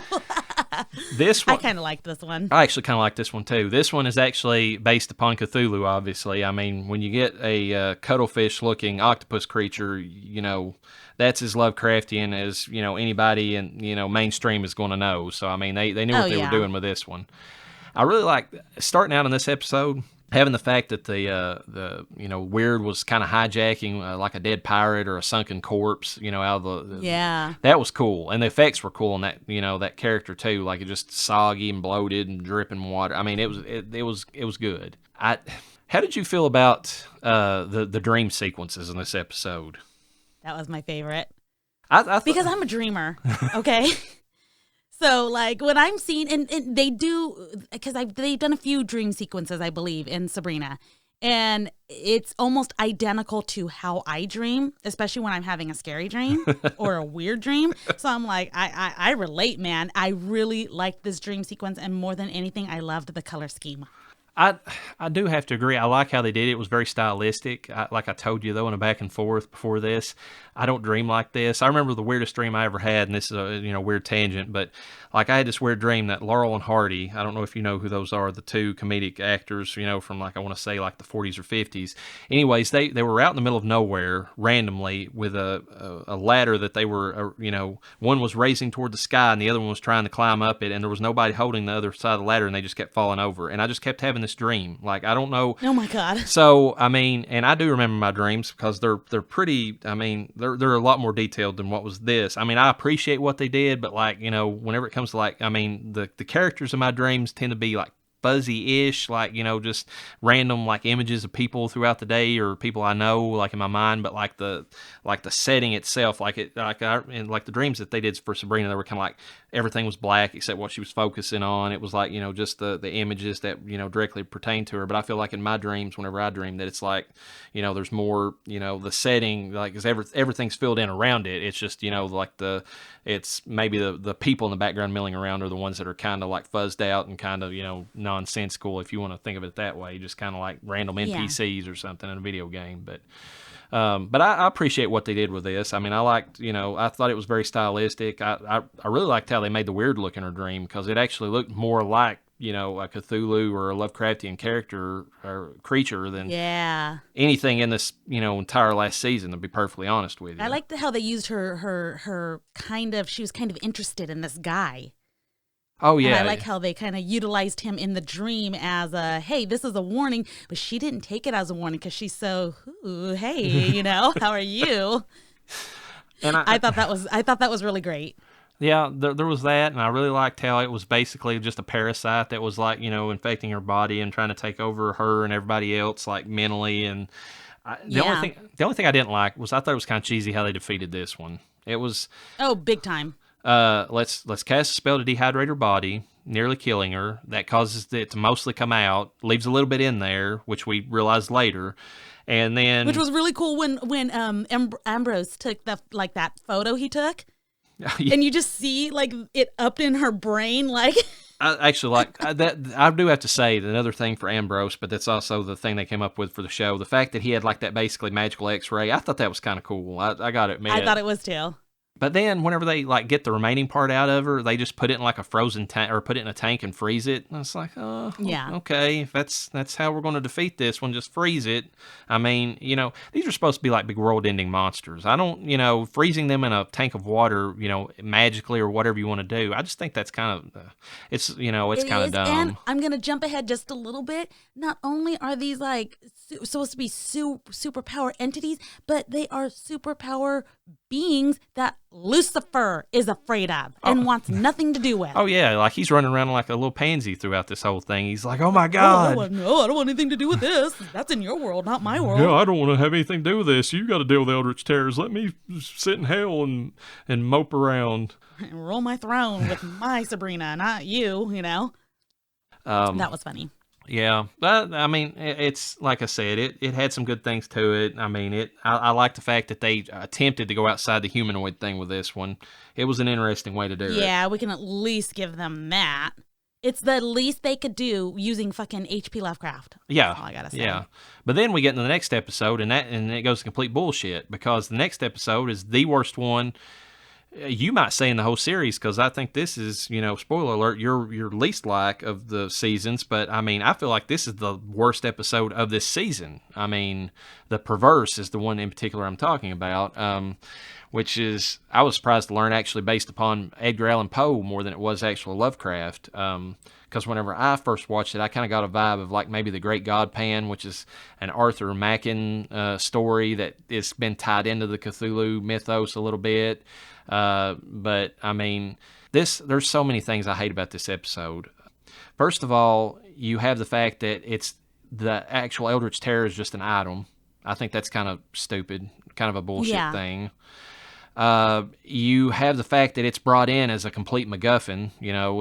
I kind of liked this one. I actually kind of like this one too. This one is actually based upon Cthulhu, obviously. I mean, when you get a cuttlefish-looking octopus creature, you know, that's as Lovecraftian as, you know, anybody in, you know, mainstream is going to know. So, I mean, they knew what they were doing with this one. I really like starting out in this episode, having the fact that the you know, weird was kind of hijacking like a dead pirate or a sunken corpse, you know, out of the that was cool, and the effects were cool on that, you know, that character too, like it just soggy and bloated and dripping water. I mean, it was good. How did you feel about the dream sequences in this episode? That was my favorite. Because I'm a dreamer. Okay. So, like, when I'm seeing, and they do, because they've done a few dream sequences, I believe, in Sabrina, and it's almost identical to how I dream, especially when I'm having a scary dream or a weird dream. So I'm like, I relate, man. I really liked this dream sequence, and more than anything, I loved the color scheme. I do have to agree. I like how they did it. It was very stylistic. Like I told you, though, in a back and forth before this, I don't dream like this. I remember the weirdest dream I ever had, and this is a, you know, weird tangent, but like I had this weird dream that Laurel and Hardy, I don't know if you know who those are, the two comedic actors, you know, from like, I want to say like the 40s or 50s. Anyways, they were out in the middle of nowhere randomly with a ladder that they were, you know, one was raising toward the sky and the other one was trying to climb up it, and there was nobody holding the other side of the ladder, and they just kept falling over. And I just kept having this dream. Like, I don't know. Oh my God. So, I mean, and I do remember my dreams because they're pretty, I mean, they're a lot more detailed than what was this. I mean, I appreciate what they did, but like, you know, whenever it comes to like, I mean, the characters in my dreams tend to be like fuzzy-ish, like, you know, just random like images of people throughout the day or people I know, like in my mind, but like the setting itself, like the dreams that they did for Sabrina, they were kind of like everything was black except what she was focusing on. It was like, you know, just the images that, you know, directly pertain to her. But I feel like in my dreams, whenever I dream, that it's like, you know, there's more, you know, the setting, like, is everything's filled in around it. It's just, you know, like it's maybe the people in the background milling around are the ones that are kind of like fuzzed out and kind of, you know, nonsensical, if you want to think of it that way, just kind of like random NPCs or something in a video game. But I appreciate what they did with this. I mean, I liked, you know, I thought it was very stylistic. I really liked how they made the weird look in her dream, because it actually looked more like, you know, a Cthulhu or a Lovecraftian character or creature than anything in this, you know, entire last season, to be perfectly honest with you. I liked how they used her kind of, she was kind of interested in this guy. Oh, yeah. And I like how they kind of utilized him in the dream as a, hey, this is a warning, but she didn't take it as a warning because she's so, ooh, hey, you know, how are you? And I thought that was really great. Yeah, there was that, and I really liked how it was basically just a parasite that was like, you know, infecting her body and trying to take over her and everybody else, like mentally. And the only thing I didn't like was I thought it was kind of cheesy how they defeated this one. It was big time. Let's cast a spell to dehydrate her body, nearly killing her. That causes it to mostly come out, leaves a little bit in there, which we realized later. And then, which was really cool when Ambrose took that photo he took. And you just see like it up in her brain, like. I actually like that. I do have to say another thing for Ambrose, but that's also the thing they came up with for the show. The fact that he had like that basically magical X-ray, I thought that was kind of cool. I got it, man. I thought it was too. But then whenever they like get the remaining part out of her, they just put it in like a frozen tank or put it in a tank and freeze it. And it's like, oh, yeah, okay, if that's how we're going to defeat this one, just freeze it. I mean, you know, these are supposed to be like big world-ending monsters. I don't, you know, freezing them in a tank of water, you know, magically or whatever you want to do. I just think that's kind of, it's kind of dumb. And I'm going to jump ahead just a little bit. Not only are these like supposed to be superpower entities, but they are superpower beings that Lucifer is afraid of and wants nothing to do with. Oh, yeah. Like he's running around like a little pansy throughout this whole thing. He's like, oh, my God. I don't want anything to do with this. That's in your world, not my world. Yeah, I don't want to have anything to do with this. You got to deal with the Eldritch Terrors. Let me sit in hell and mope around. And roll my throne with my Sabrina, not you, you know. That was funny. Yeah, but I mean, it's like I said, it had some good things to it. I mean, I like the fact that they attempted to go outside the humanoid thing with this one. It was an interesting way to do it. Yeah, we can at least give them that. It's the least they could do using fucking H.P. Lovecraft. Yeah, That's all I gotta say. yeah. But then we get into the next episode, and it goes to complete bullshit because the next episode is the worst one. You might say in the whole series, because I think this is, spoiler alert, your least like of the seasons. But I mean, I feel like this is the worst episode of this season. I mean, the Perverse is the one in particular I'm talking about, which is, I was surprised to learn, actually based upon Edgar Allan Poe more than it was actual Lovecraft. Because whenever I first watched it, I kind of got a vibe of like maybe The Great God Pan, which is an Arthur Machen story that has been tied into the Cthulhu mythos a little bit. But I mean, there's so many things I hate about this episode. First of all, you have the fact that it's the actual Eldritch Terror is just an item. I think that's kind of stupid, kind of a bullshit thing. You have the fact that it's brought in as a complete MacGuffin.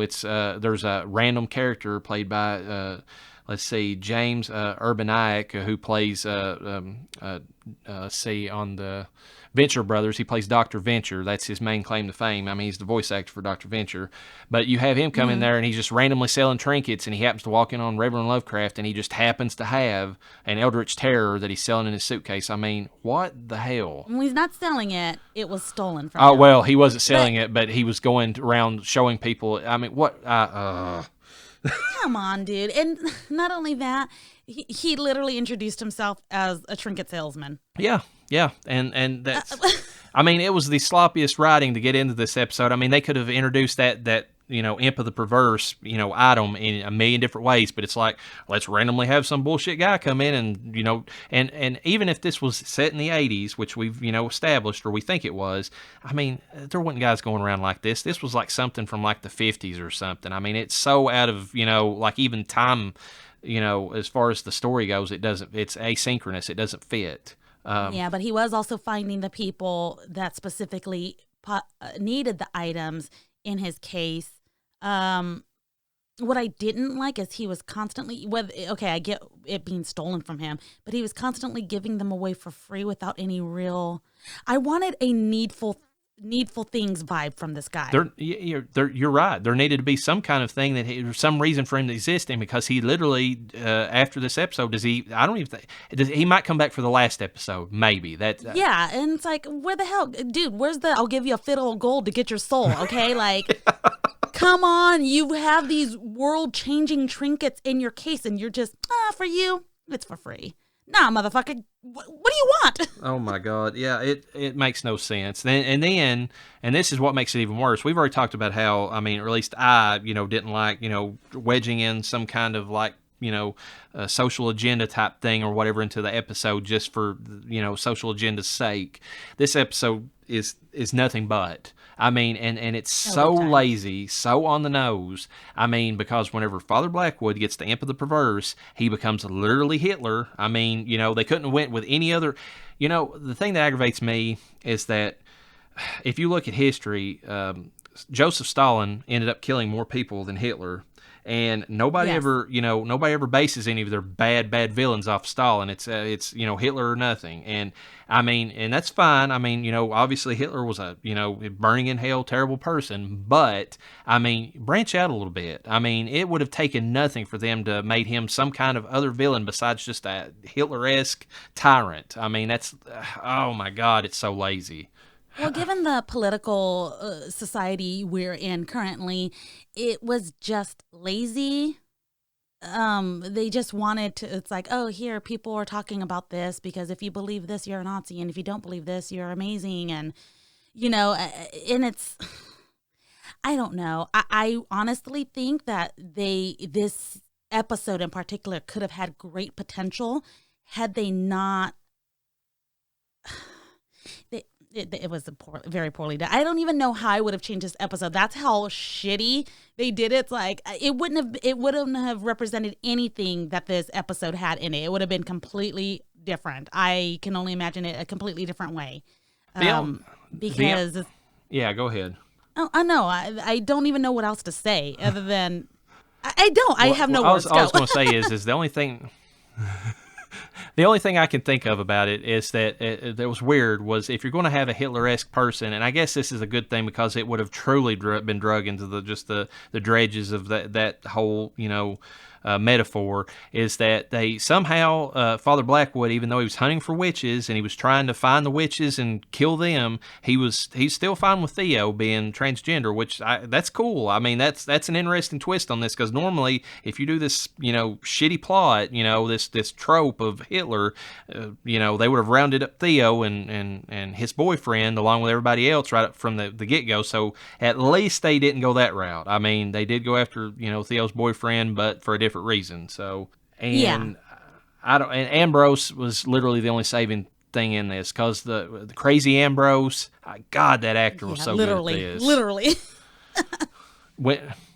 It's there's a random character played by let's see, James Urbaniak, who plays on the Venture Brothers. He plays Dr. Venture. That's his main claim to fame. I mean, he's the voice actor for Dr. Venture. But you have him come in there, and he's just randomly selling trinkets, and he happens to walk in on Reverend Lovecraft, and he just happens to have an Eldritch Terror that he's selling in his suitcase. I mean, what the hell? Well, he's not selling it. It was stolen from Oh, him. well, he wasn't selling it, but he was going around showing people. I mean, what? Come on, dude. And not only that, he literally introduced himself as a trinket salesman. Yeah, and that's. I mean, it was the sloppiest writing to get into this episode. I mean, they could have introduced that imp of the perverse item in a million different ways, but it's like, let's randomly have some bullshit guy come in and even if this was set in the 80s, which we've established, or we think it was, I mean, there wasn't guys going around like this. This was like something from like the 50s or something. I mean, it's so out of like even time, as far as the story goes, it's asynchronous. It doesn't fit. Yeah, but he was also finding the people that specifically needed the items in his case. What I didn't like is he was constantly, I get it being stolen from him, but he was constantly giving them away for free without any real. I wanted a needful things vibe from this guy. You're right. There needed to be some kind of thing some reason for him to exist, and because he literally after this episode he might come back for the last episode, maybe yeah, and it's like, where the hell, dude? Where's the I'll give you a fiddle of gold to get your soul? Okay, like. Come on, you have these world-changing trinkets in your case, and you're just, for you, it's for free. Nah, motherfucker, what do you want? Oh, my God. Yeah, it makes no sense. And this is what makes it even worse. We've already talked about how, I mean, or at least I, didn't like, wedging in some kind of, like, a social agenda type thing or whatever into the episode just for, social agenda's sake. This episode is nothing but. I mean, and it's so lazy, so on the nose. I mean, because whenever Father Blackwood gets the imp of the perverse, he becomes literally Hitler. I mean, they couldn't have went with any other. The thing that aggravates me is that if you look at history, Joseph Stalin ended up killing more people than Hitler. And nobody ever bases any of their bad villains off Stalin. It's Hitler or nothing. And I mean, and that's fine. I mean, obviously Hitler was a, burning in hell, terrible person. But I mean, branch out a little bit. I mean, it would have taken nothing for them to made him some kind of other villain besides just a Hitler-esque tyrant. I mean, that's, oh my God, it's so lazy. Well, given the political society we're in currently, it was just lazy. They just wanted to, it's like, oh, here, people are talking about this because if you believe this, you're a Nazi. And if you don't believe this, you're amazing. And, and it's, I don't know. I honestly think that this episode in particular could have had great potential had they not... It was very poorly done. I don't even know how I would have changed this episode. That's how shitty they did it. It's like it wouldn't have represented anything that this episode had in it. It would have been completely different. I can only imagine it a completely different way. Yeah, go ahead. Oh, I know. I don't even know what else to say other than. I don't. I have no words. All I was going to say is the only thing. The only thing I can think of about it is that that was weird was if you're going to have a Hitler-esque person, and I guess this is a good thing because it would have truly been drug into the dredges of that whole, metaphor, is that they somehow, Father Blackwood, even though he was hunting for witches and he was trying to find the witches and kill them, he's still fine with Theo being transgender, which that's cool. I mean, that's an interesting twist on this, because normally if you do this, shitty plot, this trope of Hitler, they would have rounded up Theo and his boyfriend along with everybody else right up from the get-go. So at least they didn't go that route. I mean, they did go after, Theo's boyfriend, but for a different reason. So, and Ambrose was literally the only saving thing in this, because the crazy Ambrose, God, that actor was so good at this. Literally.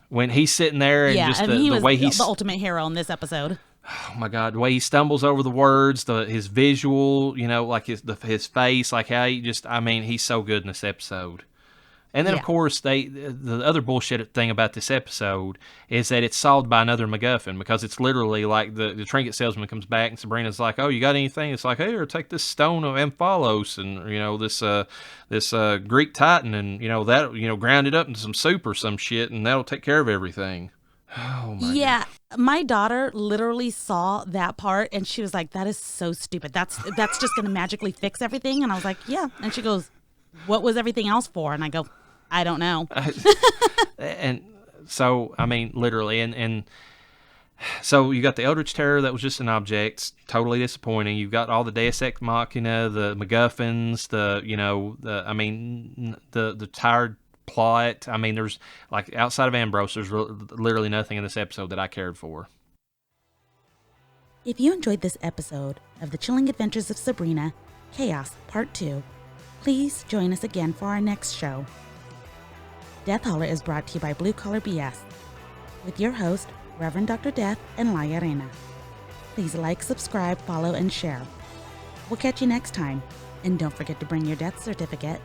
when he's sitting there and just the way he's the ultimate hero in this episode. Oh my God, the way he stumbles over the words, his visual, like his face, like how he's so good in this episode. And then, of course, the other bullshit thing about this episode is that it's solved by another MacGuffin, because it's literally like the trinket salesman comes back and Sabrina's like, oh, you got anything? It's like, here, take this stone of Amphalos and, this Greek Titan and, that, ground it up into some soup or some shit, and that'll take care of everything. Oh, my God. My daughter literally saw that part and she was like, that is so stupid. That's just going to magically fix everything. And I was like, yeah. And she goes, what was everything else for? And I go, I don't know. And so, literally, and so you got the Eldritch Terror that was just an object, totally disappointing. You've got all the Deus Ex Machina, the MacGuffins, the tired plot. There's, like, outside of Ambrose, there's literally nothing in this episode that I cared for. If you enjoyed this episode of The Chilling Adventures of Sabrina, CAOS Part 2, please join us again for our next show. Death Holler is brought to you by Blue Collar BS, with your host, Reverend Dr. Death and LlaReyna. Please like, subscribe, follow, and share. We'll catch you next time, and don't forget to bring your death certificate.